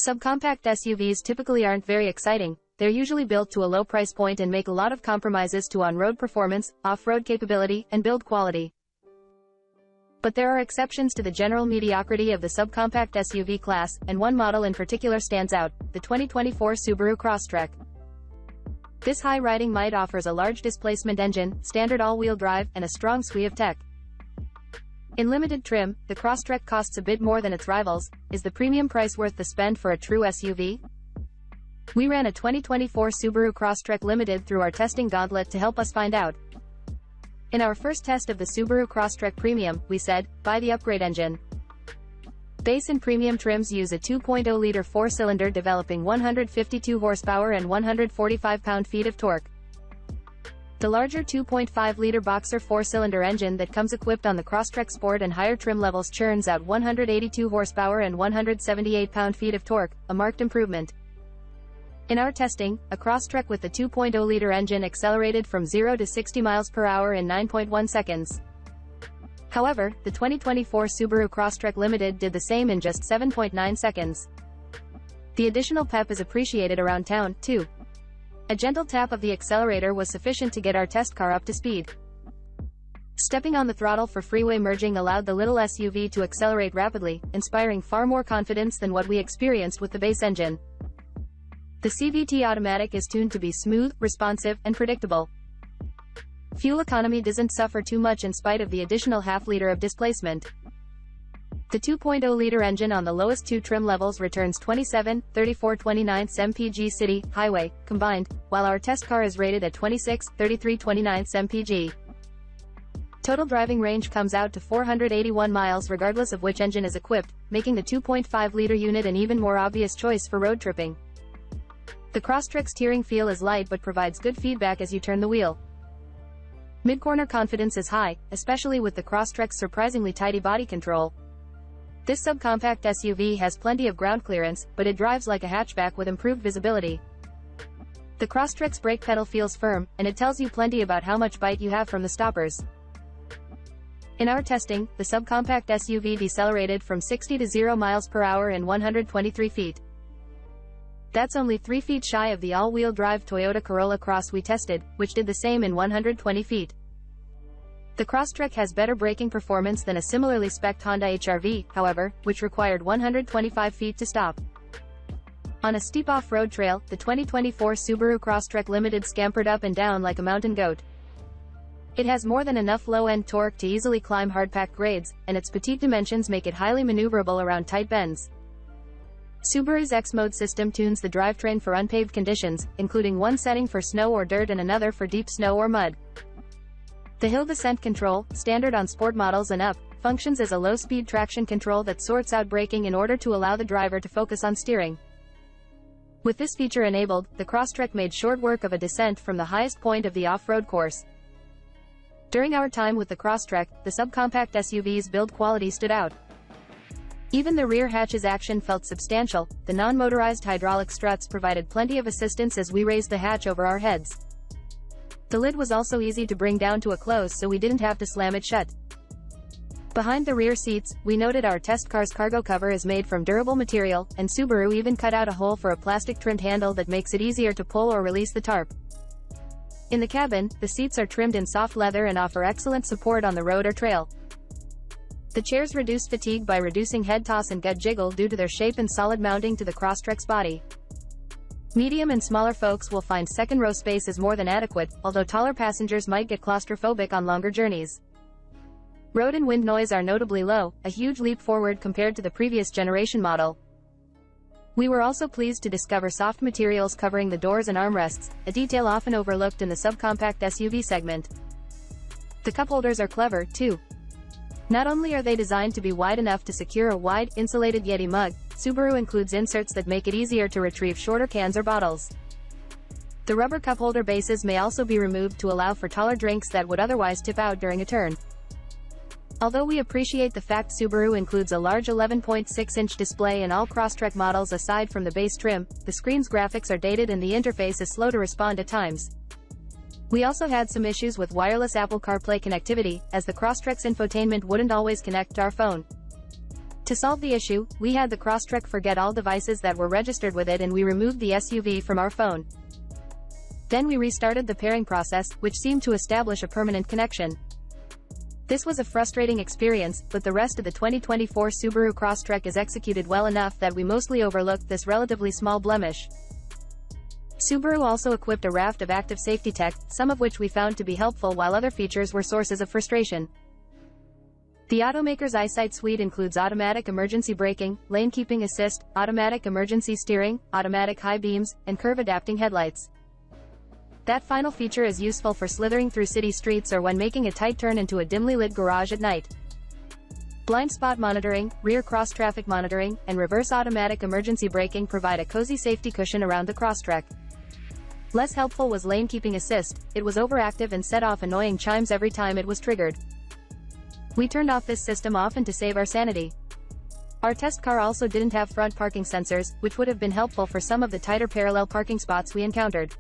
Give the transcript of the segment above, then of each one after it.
Subcompact SUVs typically aren't very exciting. They're usually built to a low price point and make a lot of compromises to on-road performance, off-road capability, and build quality. But there are exceptions to the general mediocrity of the subcompact SUV class, and one model in particular stands out, the 2024 Subaru Crosstrek. This high-riding mite offers a large displacement engine, standard all-wheel drive, and a strong suite of tech. In limited trim, the Crosstrek costs a bit more than its rivals. Is the premium price worth the spend for a true SUV? We ran a 2024 Subaru Crosstrek Limited through our testing gauntlet to help us find out. In our first test of the Subaru Crosstrek Premium, we said, buy the upgrade engine. Base and premium trims use a 2.0-liter four-cylinder developing 152 horsepower and 145 pound-feet of torque. The larger 2.5-liter boxer four-cylinder engine that comes equipped on the Crosstrek Sport and higher trim levels churns out 182 horsepower and 178 pound-feet of torque, a marked improvement. In our testing, a Crosstrek with the 2.0-liter engine accelerated from 0 to 60 miles per hour in 9.1 seconds. However, the 2024 Subaru Crosstrek Limited did the same in just 7.9 seconds. The additional pep is appreciated around town, too. A gentle tap of the accelerator was sufficient to get our test car up to speed. Stepping on the throttle for freeway merging allowed the little SUV to accelerate rapidly, inspiring far more confidence than what we experienced with the base engine. The CVT automatic is tuned to be smooth, responsive, and predictable. Fuel economy doesn't suffer too much in spite of the additional half-liter of displacement. The 2.0-liter engine on the lowest two trim levels returns 27, 34/29 mpg city, highway, combined, while our test car is rated at 26, 33/29 mpg. Total driving range comes out to 481 miles regardless of which engine is equipped, making the 2.5-liter unit an even more obvious choice for road tripping. The Crosstrek steering feel is light but provides good feedback as you turn the wheel. Mid-corner confidence is high, especially with the Crosstrek's surprisingly tidy body control. This subcompact SUV has plenty of ground clearance, but it drives like a hatchback with improved visibility. The Crosstrek's brake pedal feels firm, and it tells you plenty about how much bite you have from the stoppers. In our testing, the subcompact SUV decelerated from 60 to 0 miles per hour in 123 feet. That's only 3 feet shy of the all-wheel drive Toyota Corolla Cross we tested, which did the same in 120 feet. The Crosstrek has better braking performance than a similarly spec'd Honda HR-V, however, which required 125 feet to stop. On a steep off-road trail, the 2024 Subaru Crosstrek Limited scampered up and down like a mountain goat. It has more than enough low-end torque to easily climb hard-packed grades, and its petite dimensions make it highly maneuverable around tight bends. Subaru's X-Mode system tunes the drivetrain for unpaved conditions, including one setting for snow or dirt and another for deep snow or mud. The hill descent control, standard on sport models and up, functions as a low-speed traction control that sorts out braking in order to allow the driver to focus on steering. With this feature enabled, the Crosstrek made short work of a descent from the highest point of the off-road course. During our time with the Crosstrek, the subcompact SUV's build quality stood out. Even the rear hatch's action felt substantial. The non-motorized hydraulic struts provided plenty of assistance as we raised the hatch over our heads. The lid was also easy to bring down to a close so we didn't have to slam it shut. Behind the rear seats, we noted our test car's cargo cover is made from durable material, and Subaru even cut out a hole for a plastic-trimmed handle that makes it easier to pull or release the tarp. In the cabin, the seats are trimmed in soft leather and offer excellent support on the road or trail. The chairs reduce fatigue by reducing head toss and gut jiggle due to their shape and solid mounting to the Crosstrek's body. Medium and smaller folks will find second-row space is more than adequate, although taller passengers might get claustrophobic on longer journeys. Road and wind noise are notably low, a huge leap forward compared to the previous generation model. We were also pleased to discover soft materials covering the doors and armrests, a detail often overlooked in the subcompact SUV segment. The cup holders are clever, too. Not only are they designed to be wide enough to secure a wide, insulated Yeti mug, Subaru includes inserts that make it easier to retrieve shorter cans or bottles. The rubber cup holder bases may also be removed to allow for taller drinks that would otherwise tip out during a turn. Although we appreciate the fact Subaru includes a large 11.6-inch display in all Crosstrek models aside from the base trim, the screen's graphics are dated and the interface is slow to respond at times. We also had some issues with wireless Apple CarPlay connectivity, as the Crosstrek's infotainment wouldn't always connect to our phone. To solve the issue, we had the Crosstrek forget all devices that were registered with it and we removed the SUV from our phone. Then we restarted the pairing process, which seemed to establish a permanent connection. This was a frustrating experience, but the rest of the 2024 Subaru Crosstrek is executed well enough that we mostly overlooked this relatively small blemish. Subaru also equipped a raft of active safety tech, some of which we found to be helpful while other features were sources of frustration. The automaker's EyeSight suite includes automatic emergency braking, lane keeping assist, automatic emergency steering, automatic high beams, and curve-adapting headlights. That final feature is useful for slithering through city streets or when making a tight turn into a dimly lit garage at night. Blind spot monitoring, rear cross-traffic monitoring, and reverse automatic emergency braking provide a cozy safety cushion around the Crosstrek. Less helpful was lane keeping assist. It was overactive and set off annoying chimes every time it was triggered. We turned off this system often to save our sanity. Our test car also didn't have front parking sensors, which would have been helpful for some of the tighter parallel parking spots we encountered.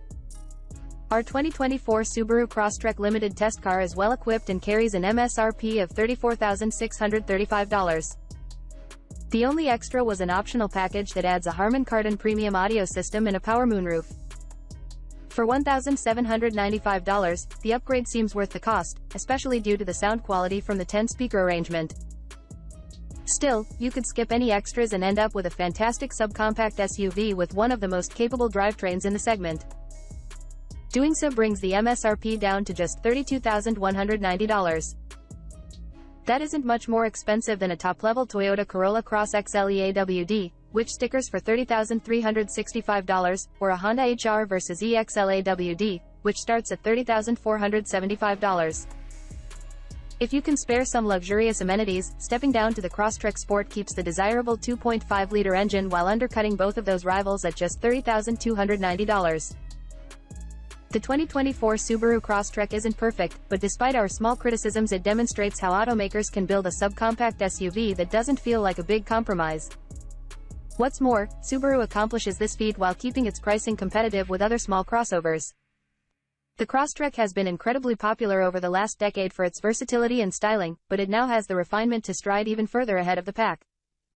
Our 2024 Subaru Crosstrek Limited test car is well equipped and carries an MSRP of $34,635. The only extra was an optional package that adds a Harman Kardon premium audio system and a power moonroof. For $1,795, the upgrade seems worth the cost, especially due to the sound quality from the 10-speaker arrangement. Still, you could skip any extras and end up with a fantastic subcompact SUV with one of the most capable drivetrains in the segment. Doing so brings the MSRP down to just $32,190. That isn't much more expensive than a top-level Toyota Corolla Cross XL EAWD, which stickers for $30,365, or a Honda HR versus EXL AWD, which starts at $30,475. If you can spare some luxurious amenities, stepping down to the Crosstrek Sport keeps the desirable 2.5-liter engine while undercutting both of those rivals at just $30,290. The 2024 Subaru Crosstrek isn't perfect, but despite our small criticisms it demonstrates how automakers can build a subcompact SUV that doesn't feel like a big compromise. What's more, Subaru accomplishes this feat while keeping its pricing competitive with other small crossovers. The Crosstrek has been incredibly popular over the last decade for its versatility and styling, but it now has the refinement to stride even further ahead of the pack.